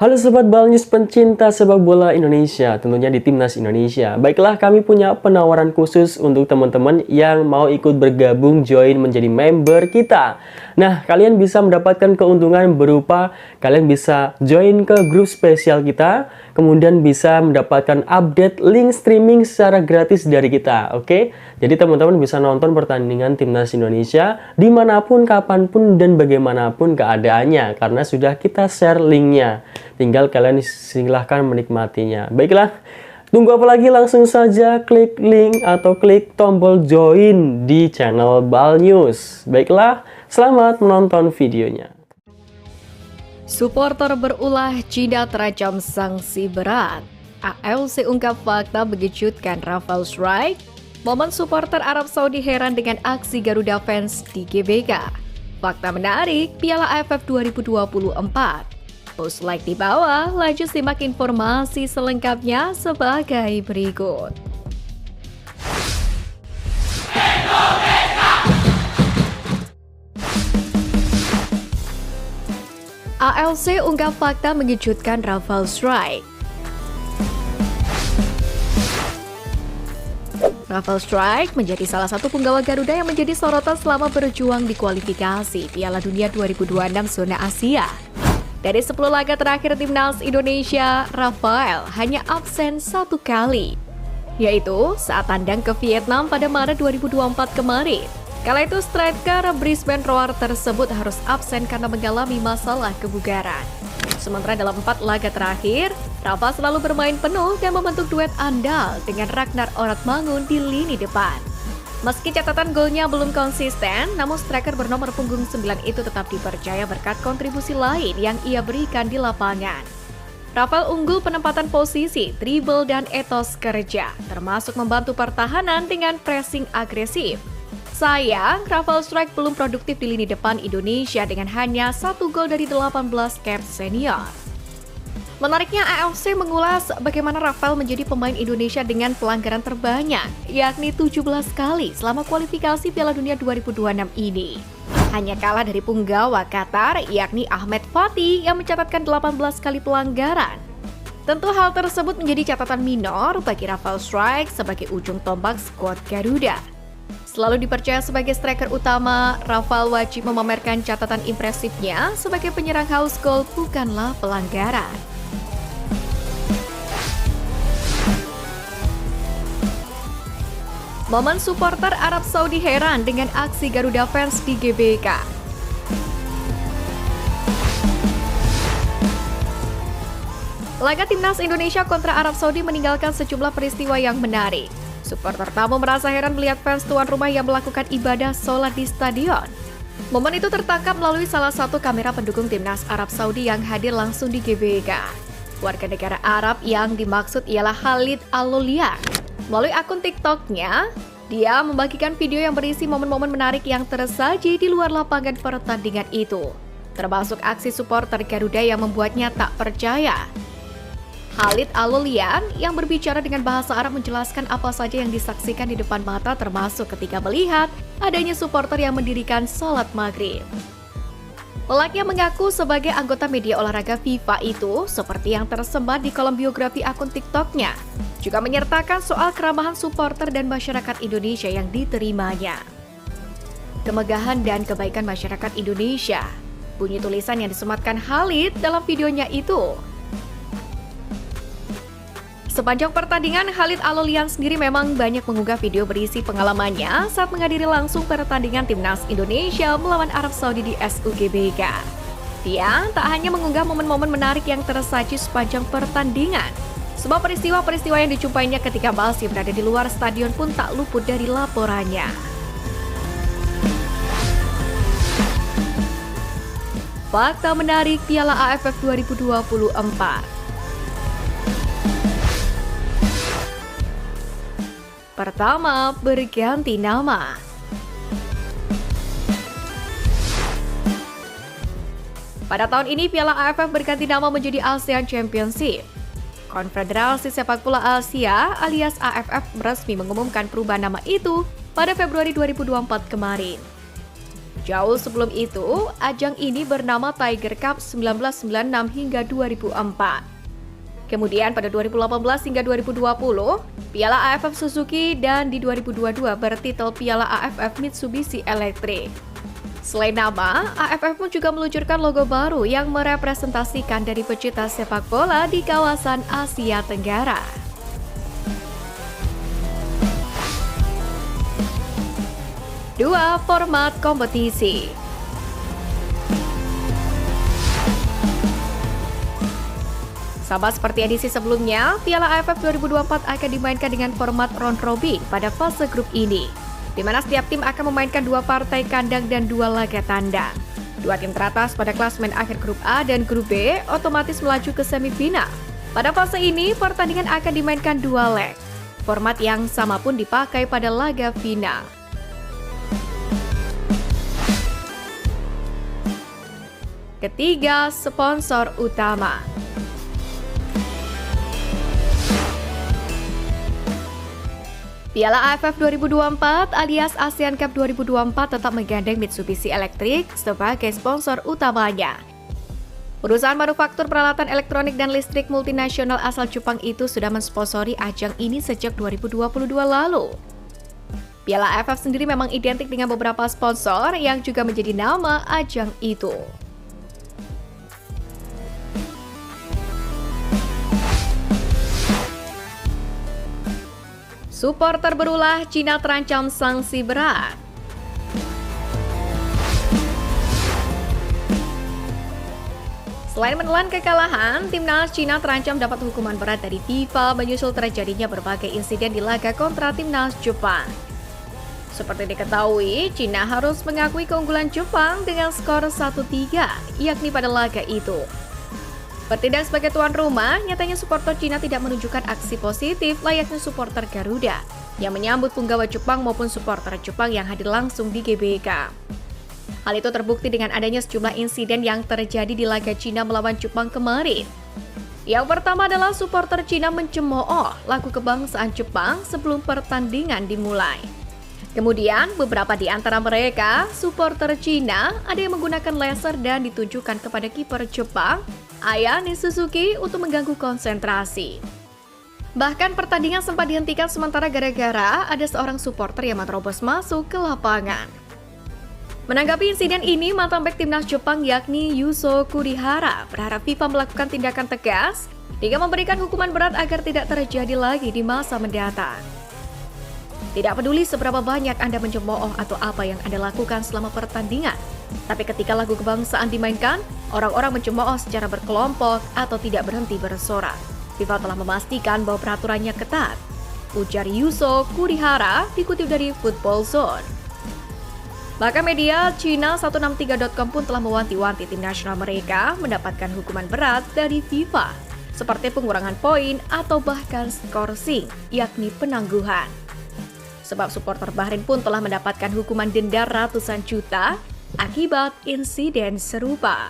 Halo Sobat Balnews pencinta sepak bola Indonesia, tentunya di Timnas Indonesia. Baiklah, kami punya penawaran khusus untuk teman-teman yang mau ikut bergabung join menjadi member kita. Nah, kalian bisa mendapatkan keuntungan berupa kalian bisa join ke grup spesial kita, kemudian bisa mendapatkan update link streaming secara gratis dari kita, oke? Jadi teman-teman bisa nonton pertandingan Timnas Indonesia dimanapun, kapanpun, dan bagaimanapun keadaannya, karena sudah kita share linknya. Tinggal kalian silahkan menikmatinya. Baiklah, tunggu apa lagi? Langsung saja klik link atau klik tombol join di channel Balnews. Baiklah, selamat menonton videonya. Supporter berulah Cina terancam sanksi berat. AFC ungkap fakta mengejutkan Rafael Strike. Momen supporter Arab Saudi heran dengan aksi Garuda fans di GBK. Fakta menarik Piala AFF 2024. Post like di bawah, lanjut simak informasi selengkapnya sebagai berikut. AFC ungkap fakta mengejutkan Rafael Strike. Rafael Strike menjadi salah satu penggawa Garuda yang menjadi sorotan selama berjuang di kualifikasi Piala Dunia 2026 zona Asia. Dari 10 laga terakhir Timnas Indonesia, Rafael hanya absen 1 kali, yaitu saat tandang ke Vietnam pada Maret 2024 kemarin. Kala itu striker Brisbane Roar tersebut harus absen karena mengalami masalah kebugaran. Sementara dalam 4 laga terakhir, Rafa selalu bermain penuh dan membentuk duet andal dengan Ragnar Oratmangun di lini depan. Meski catatan golnya belum konsisten, namun striker bernomor punggung 9 itu tetap dipercaya berkat kontribusi lain yang ia berikan di lapangan. Rafael unggul penempatan posisi, dribble, dan etos kerja, termasuk membantu pertahanan dengan pressing agresif. Sayang, Rafael Strike belum produktif di lini depan Indonesia dengan hanya 1 gol dari 18 caps senior. Menariknya, AFC mengulas bagaimana Rafael menjadi pemain Indonesia dengan pelanggaran terbanyak, yakni 17 kali selama kualifikasi Piala Dunia 2026 ini. Hanya kalah dari punggawa Qatar, yakni Ahmed Fatih yang mencatatkan 18 kali pelanggaran. Tentu hal tersebut menjadi catatan minor bagi Rafael Strike sebagai ujung tombak skuad Garuda. Selalu dipercaya sebagai striker utama, Rafael wajib memamerkan catatan impresifnya sebagai penyerang haus gol, bukanlah pelanggaran. Momen supporter Arab Saudi heran dengan aksi Garuda fans di GBK. Laga Timnas Indonesia kontra Arab Saudi meninggalkan sejumlah peristiwa yang menarik. Supporter tamu merasa heran melihat fans tuan rumah yang melakukan ibadah sholat di stadion. Momen itu tertangkap melalui salah satu kamera pendukung Timnas Arab Saudi yang hadir langsung di GBK. Warga negara Arab yang dimaksud ialah Khalid Al-Lolian. Melalui akun TikTok-nya, dia membagikan video yang berisi momen-momen menarik yang tersaji di luar lapangan pertandingan itu, termasuk aksi supporter Garuda yang membuatnya tak percaya. Khalid Al-Lolian yang berbicara dengan bahasa Arab menjelaskan apa saja yang disaksikan di depan mata, termasuk ketika melihat adanya supporter yang mendirikan sholat maghrib. Lelaki yang mengaku sebagai anggota media olahraga FIFA itu, seperti yang tersebar di kolom biografi akun TikTok-nya, juga menyertakan soal keramahan supporter dan masyarakat Indonesia yang diterimanya. Kemegahan dan kebaikan masyarakat Indonesia, bunyi tulisan yang disematkan Khalid dalam videonya itu. Sepanjang pertandingan, Khalid Al-Lolian sendiri memang banyak mengunggah video berisi pengalamannya saat menghadiri langsung pertandingan Timnas Indonesia melawan Arab Saudi di SUGBK. Dia tak hanya mengunggah momen-momen menarik yang tersaji sepanjang pertandingan, semua peristiwa-peristiwa yang dijumpainya ketika masih berada di luar stadion pun tak luput dari laporannya. Fakta menarik Piala AFF 2024. Pertama, berganti nama. Pada tahun ini, Piala AFF berganti nama menjadi ASEAN Championship. Konfederasi Sepak Bola Asia alias AFF resmi mengumumkan perubahan nama itu pada Februari 2024 kemarin. Jauh sebelum itu, ajang ini bernama Tiger Cup 1996 hingga 2004. Kemudian pada 2018 hingga 2020, Piala AFF Suzuki dan di 2022 bertitel Piala AFF Mitsubishi Electric. Selain nama, AFF pun juga meluncurkan logo baru yang merepresentasikan dari pecinta sepak bola di kawasan Asia Tenggara. Dua, format kompetisi. Sama seperti edisi sebelumnya, Piala AFF 2024 akan dimainkan dengan format round robin pada fase grup ini, di mana setiap tim akan memainkan 2 partai kandang dan 2 laga tandang. 2 tim teratas pada klasemen akhir grup A dan grup B otomatis melaju ke semifinal. Pada fase ini, pertandingan akan dimainkan 2 leg. Format yang sama pun dipakai pada laga final. Ketiga, sponsor utama. Piala AFF 2024 alias ASEAN Cup 2024 tetap menggandeng Mitsubishi Electric sebagai sponsor utamanya. Perusahaan manufaktur peralatan elektronik dan listrik multinasional asal Jepang itu sudah mensponsori ajang ini sejak 2022 lalu. Piala AFF sendiri memang identik dengan beberapa sponsor yang juga menjadi nama ajang itu. Supporter berulah, Cina terancam sanksi berat. Selain menelan kekalahan, timnas Cina terancam dapat hukuman berat dari FIFA menyusul terjadinya berbagai insiden di laga kontra timnas Jepang. Seperti diketahui, Cina harus mengakui keunggulan Jepang dengan skor 1-3, yakni pada laga itu. Bertindak sebagai tuan rumah, nyatanya supporter Cina tidak menunjukkan aksi positif layaknya supporter Garuda yang menyambut punggawa Jepang maupun supporter Jepang yang hadir langsung di GBK. Hal itu terbukti dengan adanya sejumlah insiden yang terjadi di laga Cina melawan Jepang kemarin. Yang pertama adalah supporter Cina mencemooh lagu kebangsaan Jepang sebelum pertandingan dimulai. Kemudian, beberapa di antara mereka, supporter Cina, ada yang menggunakan laser dan ditunjukkan kepada kiper Jepang, Ayane Suzuki, untuk mengganggu konsentrasi. Bahkan pertandingan sempat dihentikan sementara gara-gara ada seorang supporter yang menerobos masuk ke lapangan. Menanggapi insiden ini, mantan bek timnas Jepang yakni Yuzo Kurihara berharap FIFA melakukan tindakan tegas hingga memberikan hukuman berat agar tidak terjadi lagi di masa mendatang. Tidak peduli seberapa banyak Anda mencemooh atau apa yang Anda lakukan selama pertandingan, tapi ketika lagu kebangsaan dimainkan, orang-orang mencemooh secara berkelompok atau tidak berhenti bersorak. FIFA telah memastikan bahwa peraturannya ketat, ujar Yuzo Kurihara dikutip dari Football Zone. Bahkan media Cina 163.com pun telah mewanti-wanti tim nasional mereka mendapatkan hukuman berat dari FIFA, seperti pengurangan poin atau bahkan skorsing, yakni penangguhan. Sebab supporter Bahrain pun telah mendapatkan hukuman denda ratusan juta akibat insiden serupa.